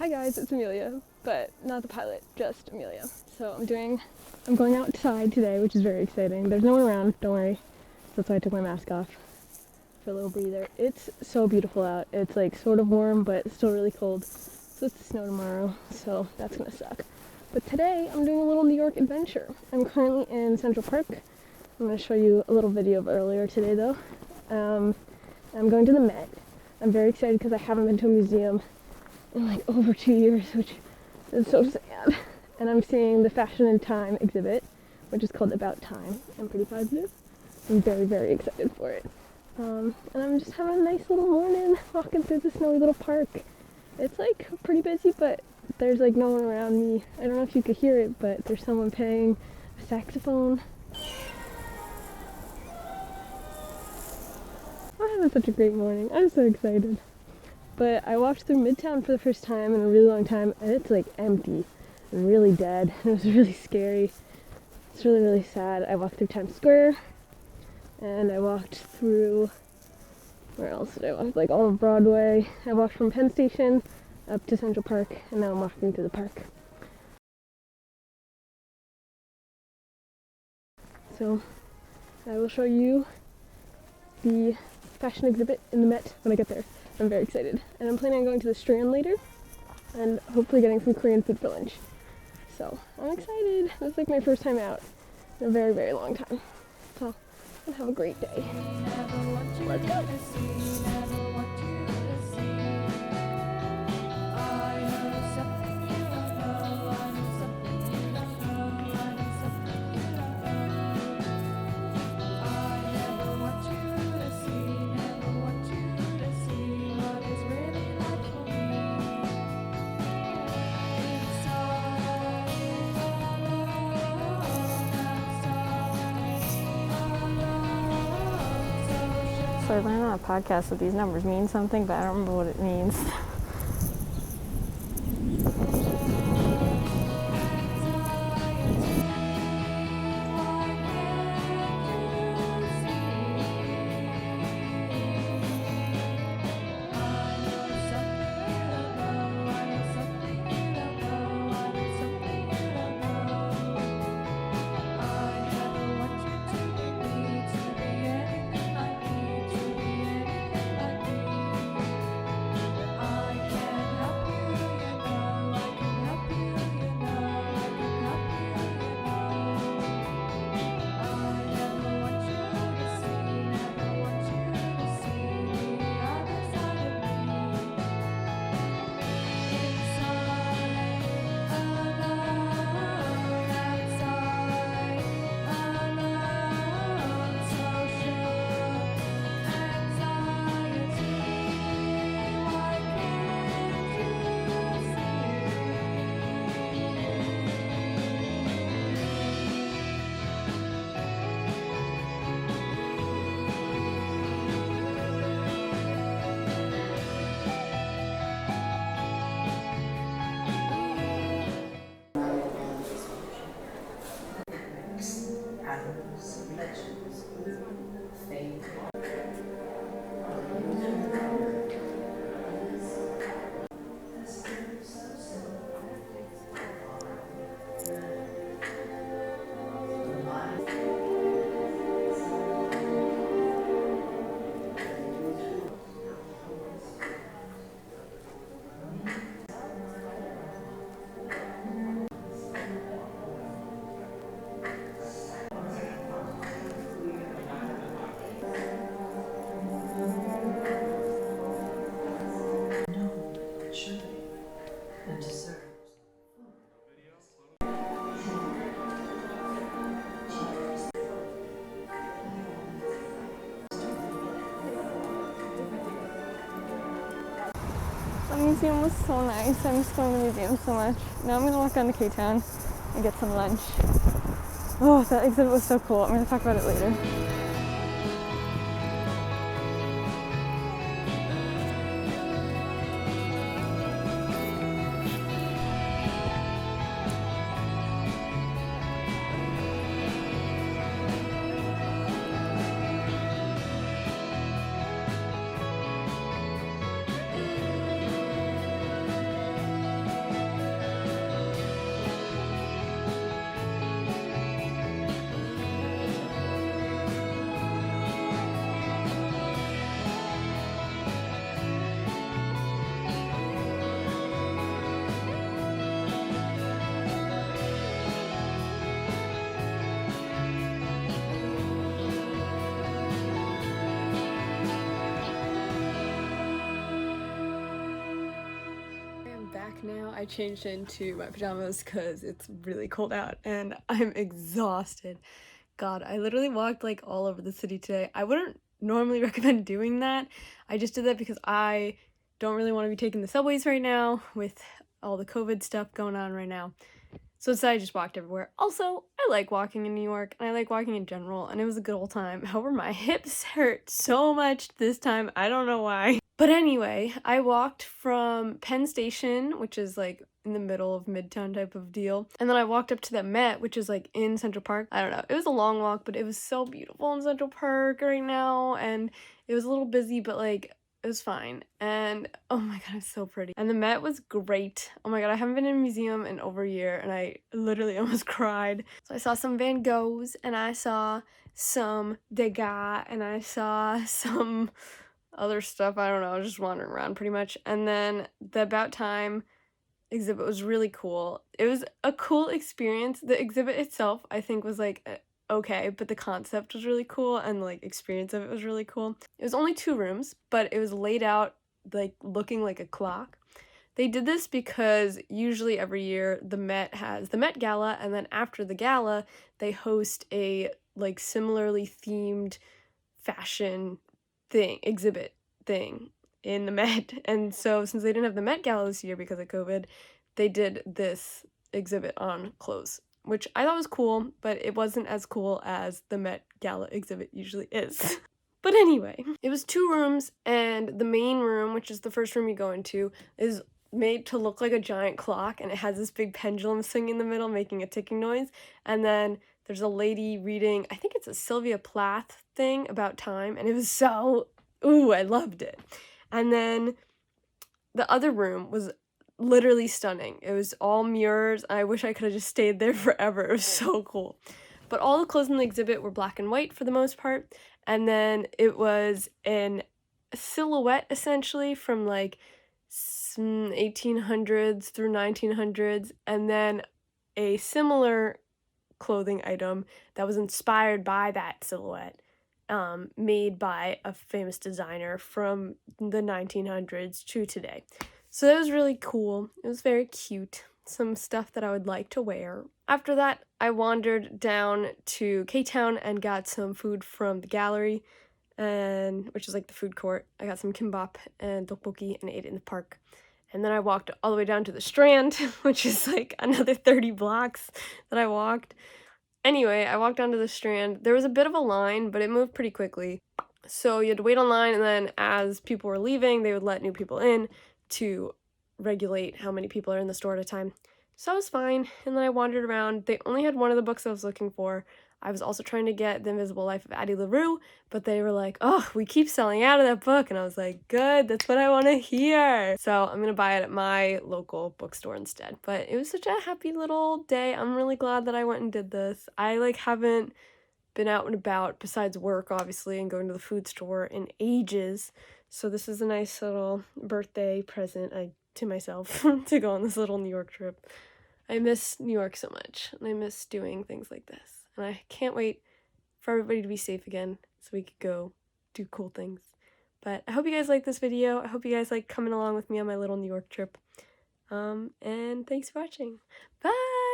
Hi guys, it's Amelia, but not the pilot, just Amelia. So I'm going outside today, which is very exciting. There's no one around, don't worry. That's why I took my mask off for a little breather. It's so beautiful out. It's like sort of warm, but still really cold. So it's to snow tomorrow, so that's gonna suck. But today I'm doing a little New York adventure. I'm currently in Central Park. I'm gonna show you a little video of earlier today though. I'm going to the Met. I'm very excited because I haven't been to a museum in like over 2 years, which is so sad. And I'm seeing the Fashion and Time exhibit, which is called About Time. I'm pretty positive. I'm very, very excited for it. And I'm just having a nice little morning walking through the snowy little park. It's like pretty busy, but there's like no one around me. I don't know if you could hear it, but there's someone playing a saxophone. I'm having such a great morning. I'm so excited. But I walked through Midtown for the first time in a really long time, and it's like empty and really dead. It was really scary. It's really, really sad. I walked through Times Square, and I walked through, where else did I walk? Like all of Broadway. I walked from Penn Station up to Central Park, and now I'm walking through the park. So I will show you the fashion exhibit in the Met when I get there. I'm very excited. And I'm planning on going to the Strand later and hopefully getting some Korean food for lunch. So I'm excited. It's like my first time out in a very, very long time. So I'll have a great day. Let's go. So I learned on a podcast that these numbers mean something, but I don't remember what it means. The museum was so nice. I miss going to the museum so much. Now I'm going to walk down to KTown and get some lunch. Oh, that exhibit was so cool. I'm going to talk about it later. now. I changed into my pajamas because it's really cold out and I'm exhausted. God, I literally walked like all over the city today. I wouldn't normally recommend doing that. I just did that because I don't really want to be taking the subways right now with all the COVID stuff going on right now. So instead I just walked everywhere. Also, I like walking in New York and I like walking in general and it was a good old time. However, my hips hurt so much this time. I don't know why. But anyway, I walked from Penn Station, which is like in the middle of Midtown type of deal. And then I walked up to the Met, which is like in Central Park. I don't know. It was a long walk, but it was so beautiful in Central Park right now. And it was a little busy, but like it was fine. And oh my god, it's so pretty. And the Met was great. Oh my god, I haven't been in a museum in over a year and I literally almost cried. So I saw some Van Goghs and I saw some Degas and I saw some other stuff. I don't know. I was just wandering around pretty much. And then the About Time exhibit was really cool. It was a cool experience. The exhibit itself, I think, was like okay, but the concept was really cool and like experience of it was really cool. It was only 2 rooms, but it was laid out like looking like a clock. They did this because usually every year the Met has the Met Gala, and then after the gala they host a like similarly themed fashion exhibit thing in the Met. And so since they didn't have the Met Gala this year because of COVID, they did this exhibit on clothes, which I thought was cool, but it wasn't as cool as the Met Gala exhibit usually is. But anyway, it was 2 rooms, and the main room, which is the first room you go into, is made to look like a giant clock, and it has this big pendulum swing in the middle making a ticking noise. And then there's a lady reading, I think it's a Sylvia Plath thing about time, and it was so, ooh, I loved it. And then the other room was literally stunning. It was all mirrors. I wish I could have just stayed there forever. It was so cool. But all the clothes in the exhibit were black and white for the most part, and then it was an silhouette essentially from like 1800s through 1900s, and then a similar clothing item that was inspired by that silhouette, made by a famous designer from the 1900s to today. So that was really cool. It was very cute. Some stuff that I would like to wear. After that, I wandered down to KTown and got some food from the gallery, and which is like the food court. I got some kimbap and tteokbokki and ate it in the park. And then I walked all the way down to the Strand, which is like another 30 blocks that I walked. Anyway, I walked down to the Strand. There was a bit of a line, but it moved pretty quickly. So you had to wait online, and then as people were leaving, they would let new people in to regulate how many people are in the store at a time. So I was fine, and then I wandered around. They only had one of the books I was looking for. I was also trying to get The Invisible Life of Addie LaRue, but they were like, oh, we keep selling out of that book, and I was like, good, that's what I want to hear. So I'm gonna buy it at my local bookstore instead. But it was such a happy little day. I'm really glad that I went and did this. I like haven't been out and about besides work, obviously, and going to the food store in ages. So this is a nice little birthday present to myself to go on this little New York trip. I miss New York so much, and I miss doing things like this. And I can't wait for everybody to be safe again so we could go do cool things. But I hope you guys like this video. I hope you guys like coming along with me on my little New York trip. And thanks for watching. Bye!